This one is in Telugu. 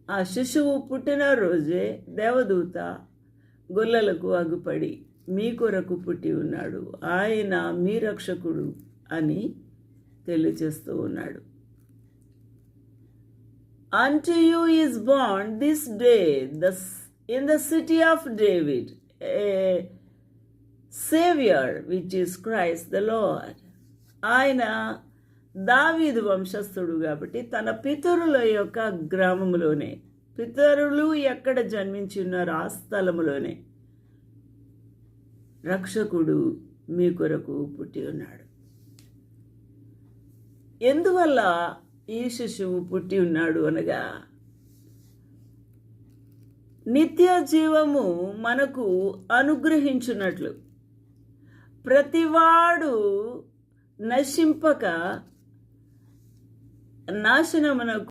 ఆ శిశువు పుట్టినరోజే దేవదూత గొల్లలకు అగుపడి మీ కొరకు పుట్టి ఉన్నాడు, ఆయన మీ రక్షకుడు అని తెలియచేస్తూ ఉన్నాడు. Unto you is born this day in the city of David a Savior, which is Christ the Lord. ఆయన దావీదు వంశస్థుడు కాబట్టి తన పితరుల యొక్క గ్రామంలోనే, పితరులు ఎక్కడ జన్మించి ఉన్నారో ఆ స్థలములోనే రక్షకుడు మీ కొరకు పుట్టి ఉన్నాడు. ఎందువల్ల ఈ శిశువు పుట్టి ఉన్నాడు అనగా, నిత్య జీవము మనకు అనుగ్రహించున్నట్లు, ప్రతివాడు నశింపక నాశనమునకు